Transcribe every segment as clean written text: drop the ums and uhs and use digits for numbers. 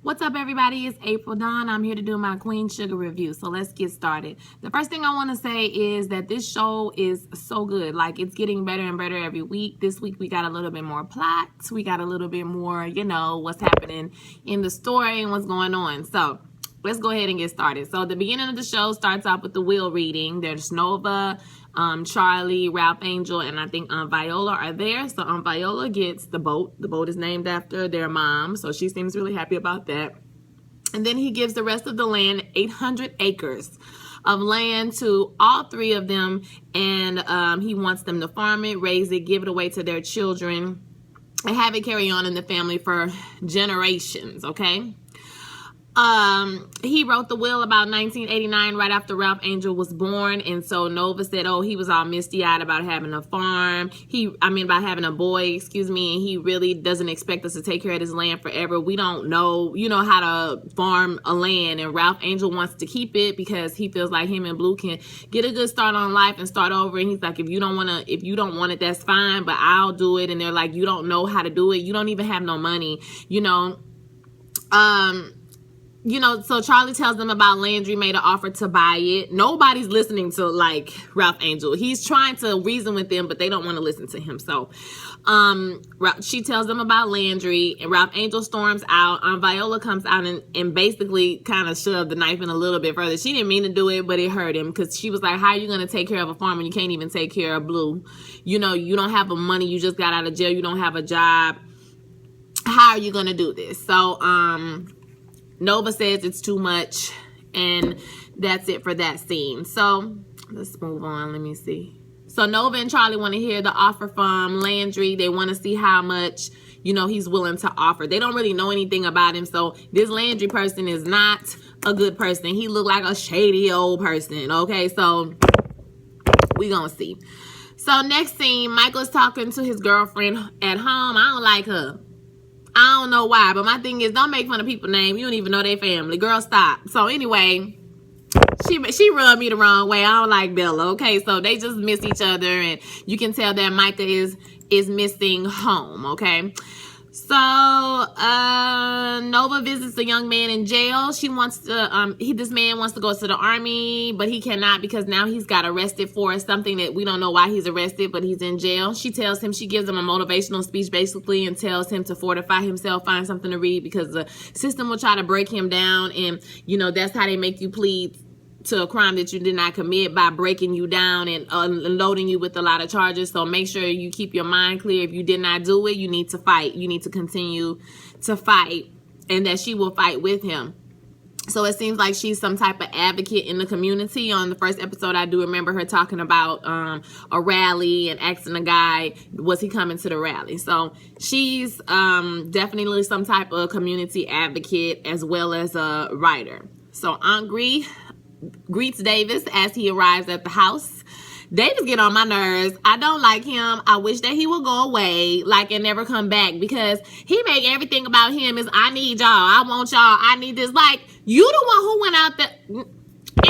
What's up, everybody? It's April Dawn. I'm here to do my Queen Sugar review. So let's get started. The first thing I want to say is that this show is so good. Like, it's getting better and better every week. This week we got a little bit more plot. We got a little bit more, what's happening in the story and what's going on. So let's go ahead and get started. So the beginning of the show starts off with the will reading. There's Nova, Charlie, Ralph Angel, and I think Viola are there. So Viola gets the boat. The boat is named after their mom, so she seems really happy about that. And then he gives the rest of the land, 800 acres of land, to all three of them, and he wants them to farm it, raise it, give it away to their children, and have it carry on in the family for generations, okay? He wrote the will about 1989, right after Ralph Angel was born, and so Nova said, oh, he was all misty-eyed about having a farm, about having a boy, and he really doesn't expect us to take care of this land forever. We don't know, how to farm a land, and Ralph Angel wants to keep it because he feels like him and Blue can get a good start on life and start over, and he's like, if you don't want it, that's fine, but I'll do it. And they're like, you don't know how to do it, you don't even have no money, so Charlie tells them about Landry made an offer to buy it. Nobody's listening to, Ralph Angel. He's trying to reason with them, but they don't want to listen to him. So she tells them about Landry, and Ralph Angel storms out. Viola comes out and basically kind of shoved the knife in a little bit further. She didn't mean to do it, but it hurt him because she was like, how are you going to take care of a farm when you can't even take care of Blue? You don't have the money. You just got out of jail. You don't have a job. How are you going to do this? So, Nova says it's too much, and that's it for that scene. So let's move on. Let me see. So Nova and Charlie want to hear the offer from Landry. They want to see how much, he's willing to offer. They don't really know anything about him. So this Landry person is not a good person. He looked like a shady old person. Okay, so we gonna see. So next scene, Michael's talking to his girlfriend at home. I don't like her. I don't know why, but my thing is, don't make fun of people's name. You don't even know their family. Girl, stop. So anyway, she rubbed me the wrong way. I don't like Bella, okay? So they just miss each other, and you can tell that Micah is missing home, okay? So Nova visits a young man in jail. She wants to this man wants to go to the army, but he cannot because now he's got arrested for something that we don't know why he's arrested, but he's in jail. She gives him a motivational speech basically and tells him to fortify himself, find something to read because the system will try to break him down, and that's how they make you plead to a crime that you did not commit, by breaking you down and loading you with a lot of charges. So make sure you keep your mind clear. If you did not do it, you need to fight. You need to continue to fight, and that she will fight with him. So it seems like she's some type of advocate in the community. On the first episode, I do remember her talking about a rally and asking a guy, was he coming to the rally? So she's definitely some type of community advocate as well as a writer. So Aunt Gree greets Davis as he arrives at the house. Davis get on my nerves. I don't like him. I wish that he would go away, and never come back, because he make everything about him is, I need y'all, I want y'all, I need this. You the one who went out there.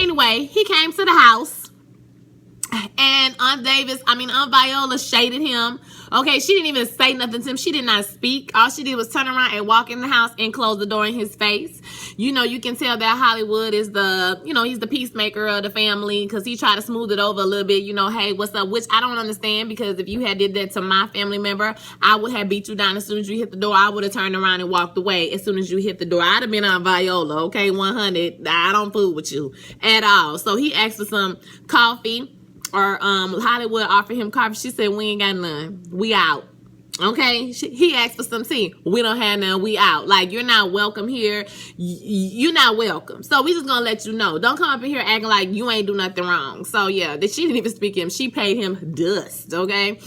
Anyway, he came to the house, and Aunt Viola shaded him. Okay, she didn't even say nothing to him. She did not speak. All she did was turn around and walk in the house and close the door in his face. You can tell that Hollywood is he's the peacemaker of the family, because he tried to smooth it over a little bit. Hey, what's up? Which I don't understand, because if you had did that to my family member, I would have beat you down as soon as you hit the door. I would have turned around and walked away as soon as you hit the door. I'd have been on Viola, okay, 100. I don't fool with you at all. So he asked for some coffee. Or Hollywood offered him coffee. She said, we ain't got none. We out. Okay? He asked for some tea. We don't have none. We out. You're not welcome here. You're not welcome. So we just gonna let you know. Don't come up in here acting like you ain't do nothing wrong. So yeah, she didn't even speak to him. She paid him dust. Okay?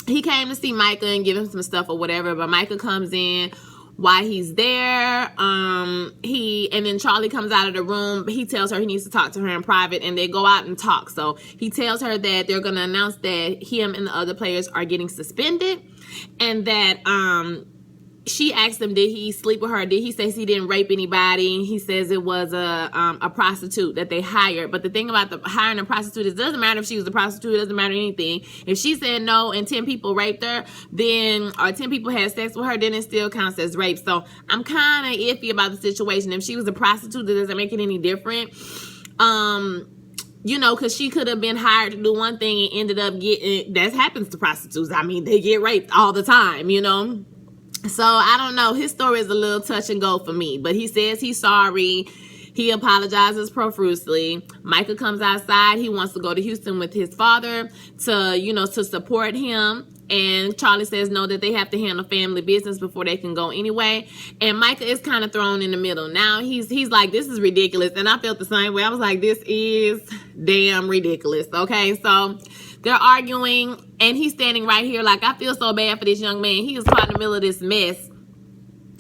He came to see Micah and give him some stuff or whatever, but Micah comes in while he's there. And then Charlie comes out of the room. He tells her he needs to talk to her in private, and they go out and talk. So he tells her that they're going to announce that him and the other players are getting suspended, and that she asked him, did he sleep with her? He says he didn't rape anybody. He says it was a prostitute that they hired. But the thing about the hiring a prostitute is it doesn't matter if she was a prostitute. It doesn't matter anything. If she said no and 10 people raped her, then, or 10 people had sex with her, then it still counts as rape. So I'm kind of iffy about the situation. If she was a prostitute, that doesn't make it any different. You know, because she could have been hired to do one thing and ended up getting, that happens to prostitutes. I mean, they get raped all the time, you know. So I don't know. His story is a little touch and go for me, but he says he's sorry. He apologizes profusely. Micah comes outside. He wants to go to Houston with his father to, you know, to support him. And Charlie says no, that they have to handle family business before they can go anyway. And Micah is kind of thrown in the middle. Now he's like, this is ridiculous. And I felt the same way. I was like, this is damn ridiculous. Okay, so they're arguing and he's standing right here like, I feel so bad for this young man. He is caught in the middle of this mess.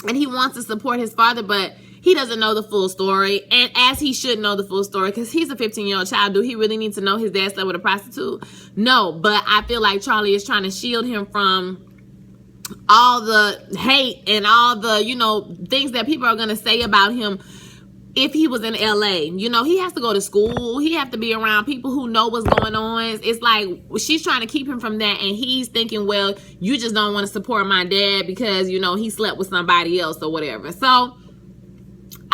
And he wants to support his father, but he doesn't know the full story, and as he should know the full story, because he's a 15-year-old child. Do he really need to know his dad slept with a prostitute? No, but I feel like Charlie is trying to shield him from all the hate and all the, you know, things that people are going to say about him if he was in LA. You know, he has to go to school. He has to be around people who know what's going on. It's like she's trying to keep him from that, and he's thinking, well, you just don't want to support my dad because, you know, he slept with somebody else or whatever. So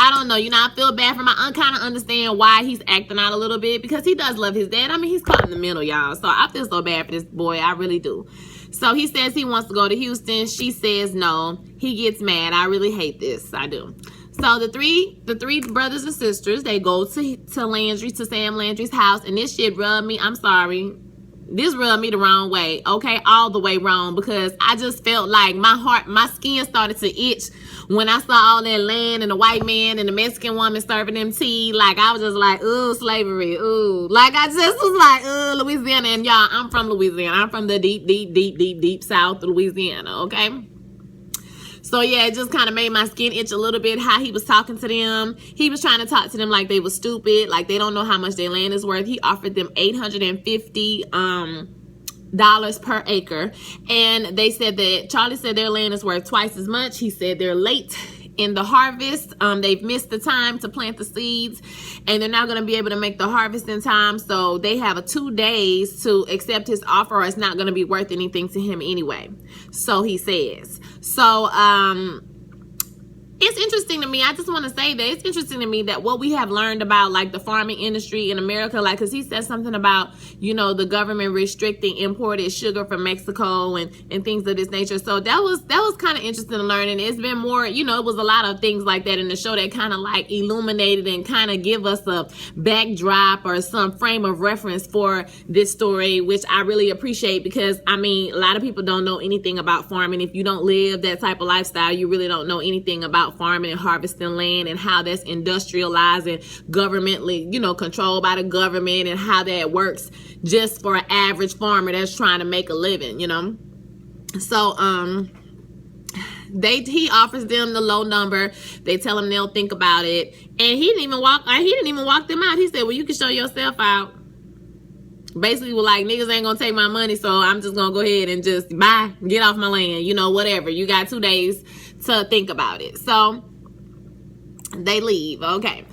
I don't know, you know, I feel bad for him. I kind of understand why he's acting out a little bit, because he does love his dad. I mean, he's caught in the middle, y'all. So I feel so bad for this boy. I really do. So he says he wants to go to Houston. She says no. He gets mad. I really hate this. I do. So the three brothers and sisters, they go to Landry, to Sam Landry's house, and this shit rubbed me. I'm sorry. This rubbed me the wrong way, okay? All the way wrong, because I just felt like my skin started to itch when I saw all that land and the white man and the Mexican woman serving them tea. Like, I was just like, ooh, slavery, ooh. Like, I just was like, ooh, Louisiana. And y'all, I'm from Louisiana. I'm from the deep south of Louisiana, okay? So, yeah, it just kind of made my skin itch a little bit how he was talking to them. He was trying to talk to them like they were stupid, like they don't know how much their land is worth. He offered them $850 per acre. And they said that, Charlie said their land is worth twice as much. He said they're late in the harvest. They've missed the time to plant the seeds, and they're not going to be able to make the harvest in time. So they have 2 days to accept his offer, or it's not going to be worth anything to him anyway. So he says. So, it's interesting to me. I just want to say that it's interesting to me that what we have learned about, like, the farming industry in America, like, because he said something about, you know, the government restricting imported sugar from Mexico and things of this nature. So that was kind of interesting to learn. And it's been more, you know, it was a lot of things like that in the show that kind of like illuminated and kind of give us a backdrop or some frame of reference for this story, which I really appreciate, because, I mean, a lot of people don't know anything about farming. If you don't live that type of lifestyle, you really don't know anything about farming and harvesting land and how that's industrialized and governmentally, you know, controlled by the government, and how that works just for an average farmer that's trying to make a living, you know. So he offers them the low number. They tell him they'll think about it, and he didn't even walk them out. He said, well, you can show yourself out. Basically, well, like, niggas ain't gonna take my money, so I'm just gonna go ahead and just get off my land, you know, whatever. You got 2 days to think about it. So they leave. Okay.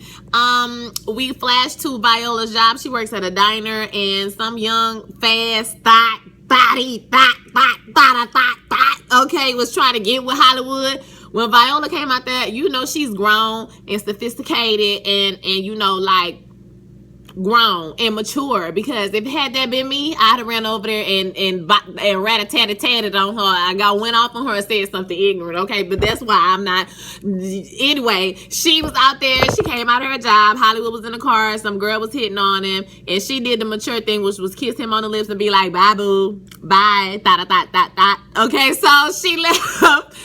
We flash to Viola's job. She works at a diner, and some young fast okay, was trying to get with Hollywood. When Viola came out there, you know, she's grown and sophisticated and you know, like, grown and mature, because if had that been me, I'd have ran over there and rat-a-tat-a-tatted on her. I went off on her and said something ignorant, okay? But that's why I'm not. Anyway, she was out there. She came out of her job. Hollywood was in the car. Some girl was hitting on him, and she did the mature thing, which was kiss him on the lips and be like, bye, boo. Bye. Okay, so she left.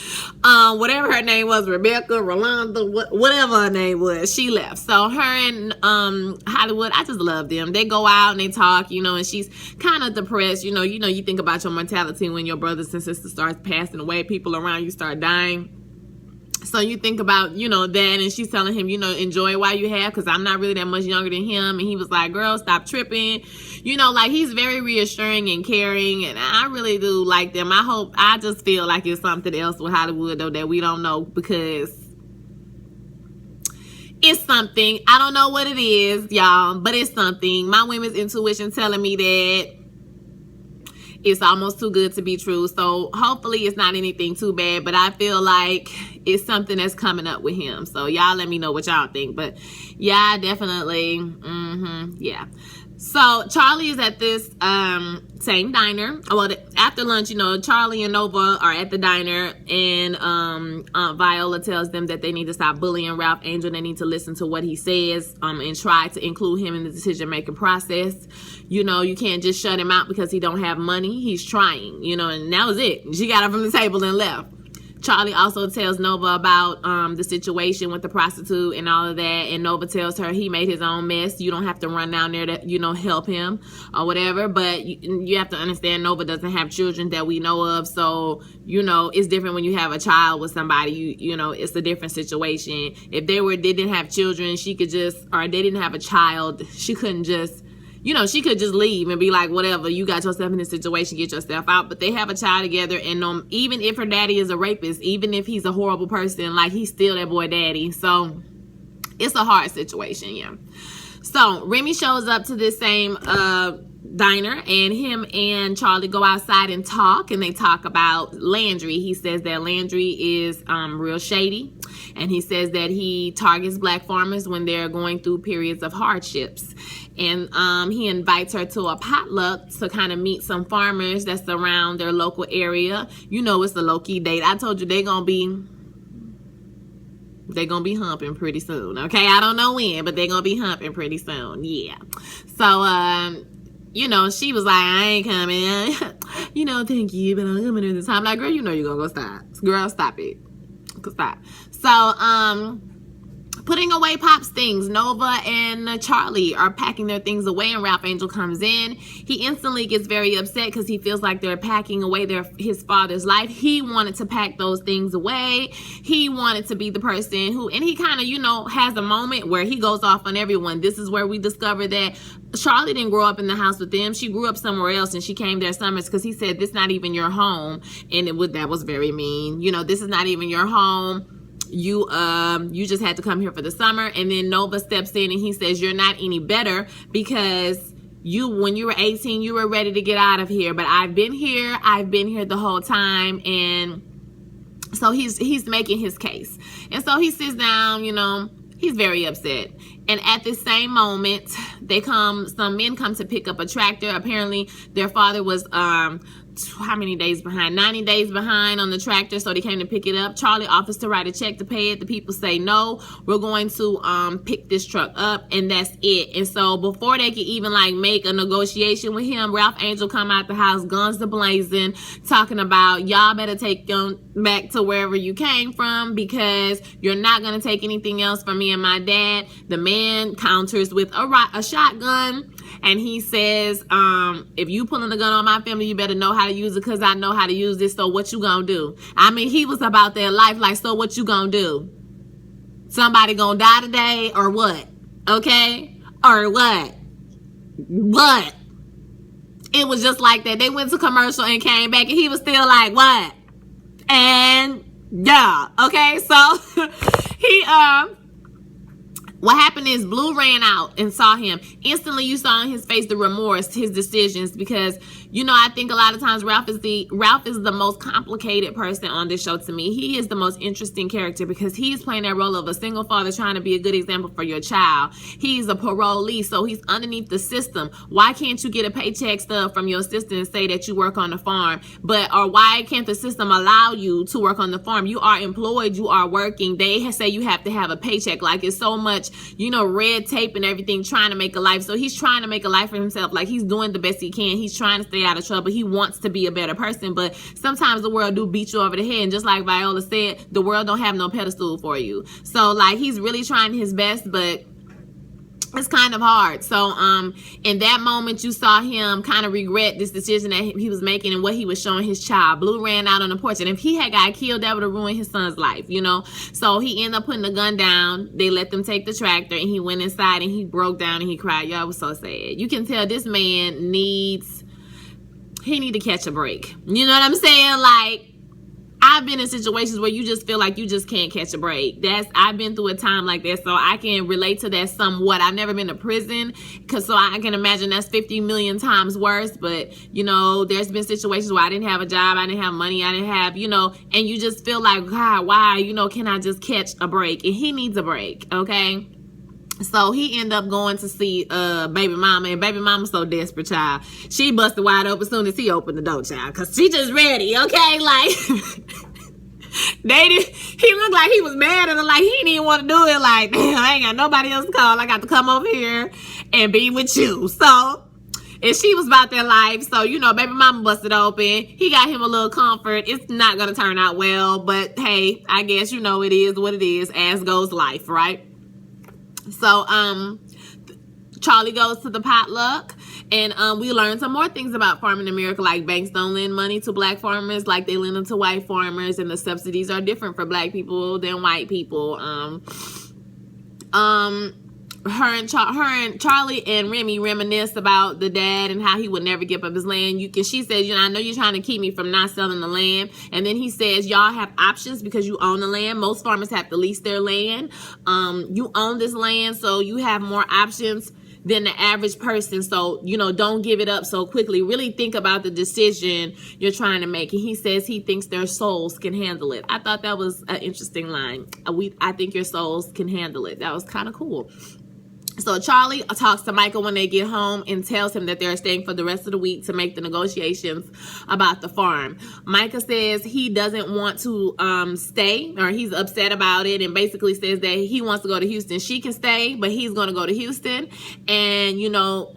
Whatever her name was, Rebecca, Rolanda, whatever her name was, she left. So her and Hollywood, I just love them. They go out and they talk, you know, and she's kind of depressed. You know, you think about your mortality when your brothers and sisters start passing away, people around you start dying. So you think about, that, and she's telling him, enjoy while you have, because I'm not really that much younger than him. And he was like, girl, stop tripping. Like, he's very reassuring and caring, and I really do like them. I just feel like it's something else with Hollywood, though, that we don't know, because it's something. I don't know what it is, y'all, but it's something. My women's intuition telling me that it's almost too good to be true. So hopefully it's not anything too bad, but I feel like it's something that's coming up with him. So y'all let me know what y'all think. But yeah, definitely. Yeah. So Charlie is at this same diner. Well, after lunch, Charlie and Nova are at the diner, and Aunt Viola tells them that they need to stop bullying Ralph Angel. They need to listen to what he says and try to include him in the decision-making process. You can't just shut him out because he don't have money. He's trying, and that was it. She got up from the table and left. Charlie also tells Nova about the situation with the prostitute and all of that, and Nova tells her he made his own mess. You don't have to run down there to, help him or whatever, but you have to understand Nova doesn't have children that we know of, so, it's different when you have a child with somebody. It's a different situation. If they didn't have children, she could just, or they didn't have a child, she couldn't just, she could just leave and be like, whatever, you got yourself in this situation, get yourself out. But they have a child together, and even if her daddy is a rapist, even if he's a horrible person, like, he's still that boy daddy. So it's a hard situation, yeah. So Remi shows up to this same diner, and him and Charlie go outside and talk, and they talk about Landry. He says that Landry is real shady, and he says that he targets black farmers when they're going through periods of hardships. And he invites her to a potluck to kind of meet some farmers that's around their local area. It's a low-key date. I told you they're gonna be humping pretty soon. Okay, I don't know when, but they're gonna be humping pretty soon. Yeah. So she was like, I ain't coming. Thank you, but I'm coming at this time. Like, girl, you're gonna go stop. Girl, stop it. Stop. So putting away Pop's things, Nova and Charlie are packing their things away, and Ralph Angel comes in. He instantly gets very upset because he feels like they're packing away his father's life. He wanted to pack those things away. He wanted to be the person who, and he kind of, has a moment where he goes off on everyone. This is where we discover that Charlie didn't grow up in the house with them. She grew up somewhere else, and she came there summers because he said, this is not even your home. And that was very mean. this is not even your home. You just had to come here for the summer. And then Nova steps in and he says, you're not any better because when you were 18, you were ready to get out of here. But I've been here the whole time. And so he's making his case. And so he sits down, he's very upset. And at the same moment, some men come to pick up a tractor. Apparently their father was how many days behind? 90 days behind on the tractor, so they came to pick it up. Charlie offers to write a check to pay it. The people say, no, we're going to pick this truck up, and that's it. And so before they can even make a negotiation with him, Ralph Angel come out the house, guns a-blazing, talking about, y'all better take them back to wherever you came from because you're not going to take anything else from me and my dad. The man counters with a shotgun, and he says, if you pulling a gun on my family, you better know how to use it because I know how to use this. So what you gonna do? I mean, he was about their life. Like, so what you gonna do? Somebody gonna die today or what? Okay? Or what? What? It was just like that. They went to commercial and came back and he was still like, what? And yeah. Okay, so he what happened is Blue ran out and saw him. Instantly, you saw in his face the remorse, his decisions, because, I think a lot of times Ralph is the most complicated person on this show to me. He is the most interesting character because he's playing that role of a single father trying to be a good example for your child. He's a parolee, so he's underneath the system. Why can't you get a paycheck stub from your sister and say that you work on the farm? Or why can't the system allow you to work on the farm? You are employed, you are working. They say you have to have a paycheck. Like, it's so much red tape and everything trying to make a life. So he's trying to make a life for himself. Like, he's doing the best he can. He's trying to stay out of trouble. He wants to be a better person, but sometimes the world do beat you over the head. And just like Viola said, the world don't have no pedestal for you. So, he's really trying his best, but it's kind of hard. So in that moment, you saw him kind of regret this decision that he was making and what he was showing his child. Blue ran out on the porch, and if he had got killed, that would have ruined his son's life, you know. So he ended up putting the gun down. They let them take the tractor, and he went inside and he broke down and he cried. Y'all, it was so sad. You can tell this man need to catch a break. You know what I'm saying? Like, I've been in situations where you just feel like you just can't catch a break. I've been through a time like that, so I can relate to that somewhat. I've never been to prison, so I can imagine that's 50 million times worse. But, you know, there's been situations where I didn't have a job, I didn't have money, I didn't have, you know, and you just feel like, God, why, you know, can I just catch a break? And he needs a break, okay? So he ended up going to see baby mama, and baby mama's so desperate, child. She busted wide open as soon as he opened the door, child, because she just ready, okay? Like, he looked like he was mad at her, like he didn't even want to do it. Like, damn, I ain't got nobody else to call. I got to come over here and be with you. So, and she was about that life. So, you know, baby mama busted open. He got him a little comfort. It's not going to turn out well, but hey, I guess, you know, it is what it is, as goes life, right? So, Charlie goes to the potluck, and we learn some more things about farming in America, like banks don't lend money to black farmers like they lend them to white farmers, and the subsidies are different for black people than white people. Her and Charlie and Remi reminisce about the dad and how he would never give up his land. She says, you know, I know you're trying to keep me from not selling the land. And then he says, y'all have options because you own the land. Most farmers have to lease their land. You own this land, so you have more options than the average person. So, you know, don't give it up so quickly. Really think about the decision you're trying to make. And he says he thinks their souls can handle it. I thought that was an interesting line. I think your souls can handle it. That was kind of cool. So Charlie talks to Micah when they get home and tells him that they're staying for the rest of the week to make the negotiations about the farm. Micah says he doesn't want to stay, or he's upset about it, and basically says that he wants to go to Houston. She can stay, but he's going to go to Houston. And, you know,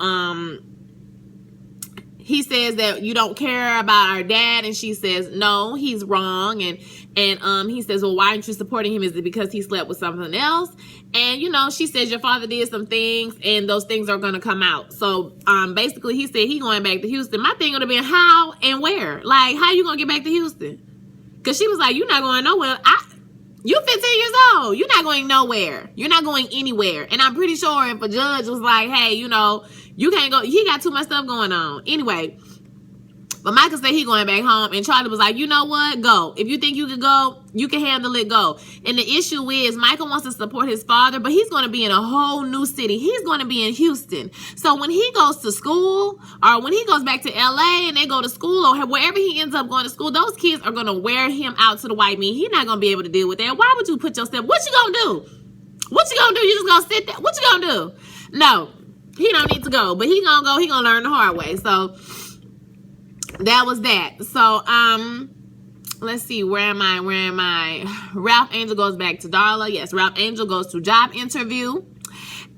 he says that you don't care about our dad, and she says no, he's wrong. And he says, well, why aren't you supporting him? Is it because he slept with something else? And, you know, she says your father did some things, and those things are going to come out. So basically he said he going back to Houston. My thing would have been how and where. Like, how you going to get back to Houston? Because she was like, you're not going nowhere. You're 15 years old. You're not going nowhere. You're not going anywhere. And I'm pretty sure if a judge was like, hey, you know, you can't go, he got too much stuff going on. Anyway, but Micah said he going back home, and Charlie was like, you know what? Go. If you think you can go, you can handle it, go. And the issue is Micah wants to support his father, but he's going to be in a whole new city. He's going to be in Houston. So when he goes to school, or when he goes back to LA and they go to school, or wherever he ends up going to school, those kids are going to wear him out to the white meat. He's not going to be able to deal with that. Why would you put yourself, what you going to do? What you going to do? You just going to sit there? What you going to do? No, he don't need to go, but he going to go. He going to learn the hard way. So that was that. So, let's see. Where am I? Ralph Angel goes back to Darla. Yes, Ralph Angel goes to job interview,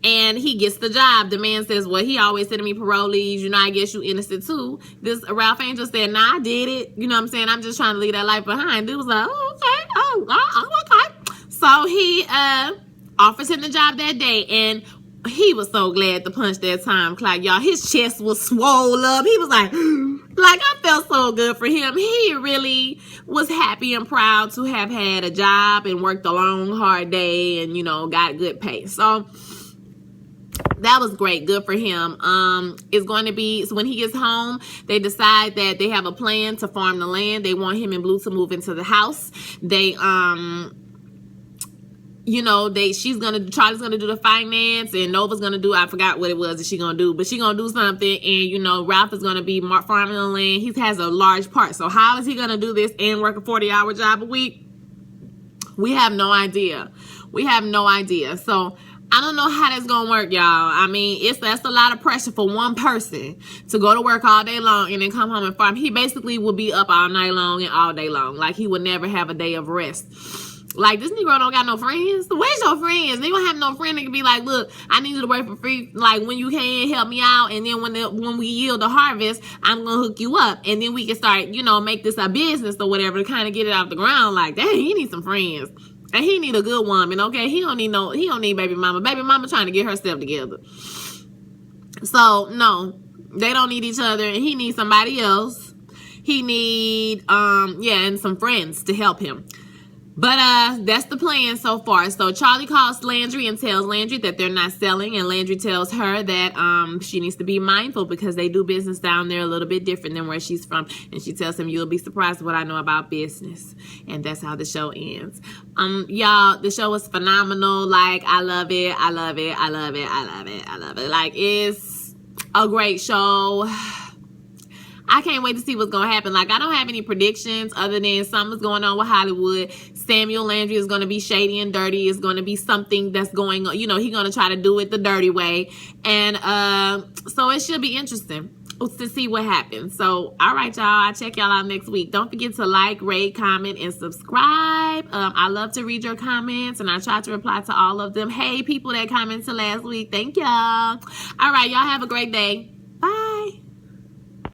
and he gets the job. The man says, well, he always said to me, parolees, you know, I guess you innocent too. This Ralph Angel said, nah, I did it. You know what I'm saying? I'm just trying to leave that life behind. It was like, oh, okay. Oh, okay. So he offers him the job that day, and he was so glad to punch that time clock, y'all. His chest was swole up. He was like I felt so good for him. He really was happy and proud to have had a job and worked a long, hard day and, you know, got good pay. So that was great. Good for him. It's going to be, so when he gets home, they decide that they have a plan to farm the land. They want him and Blue to move into the house. They, you know, Charlie's gonna do the finance, and Nova's gonna do, I forgot what it was that she gonna do, but she gonna do something, and, you know, Ralph is gonna be farming the land. He has a large part. So how is he gonna do this and work a 40-hour job a week? We have no idea. So I don't know how that's gonna work, y'all. I mean, that's a lot of pressure for one person to go to work all day long and then come home and farm. He basically would be up all night long and all day long. Like, he would never have a day of rest. Like, this Negro don't got no friends. Where's your friends? They don't have no friend that can be like, look, I need you to work for free. Like, when you can, help me out. And then when we yield the harvest, I'm going to hook you up. And then we can start, you know, make this a business or whatever to kind of get it off the ground. Like, dang, he needs some friends. And he need a good woman, okay? He don't need baby mama. Baby mama trying to get herself together. So, no, they don't need each other, and he needs somebody else. He need, and some friends to help him. But that's the plan so far. So Charlie calls Landry and tells Landry that they're not selling, and Landry tells her that she needs to be mindful because they do business down there a little bit different than where she's from. And she tells him, you'll be surprised what I know about business. And that's how the show ends. Y'all, the show was phenomenal. Like, I love it. I love it. I love it. I love it. I love it. Like, it's a great show. I can't wait to see what's going to happen. Like, I don't have any predictions other than something's going on with Hollywood. Samuel Landry is going to be shady and dirty. It's going to be something that's going on. You know, he's going to try to do it the dirty way. And so it should be interesting to see what happens. So, all right, y'all. I'll check y'all out next week. Don't forget to like, rate, comment, and subscribe. I love to read your comments, and I try to reply to all of them. Hey, people that commented last week. Thank y'all. All right, y'all have a great day.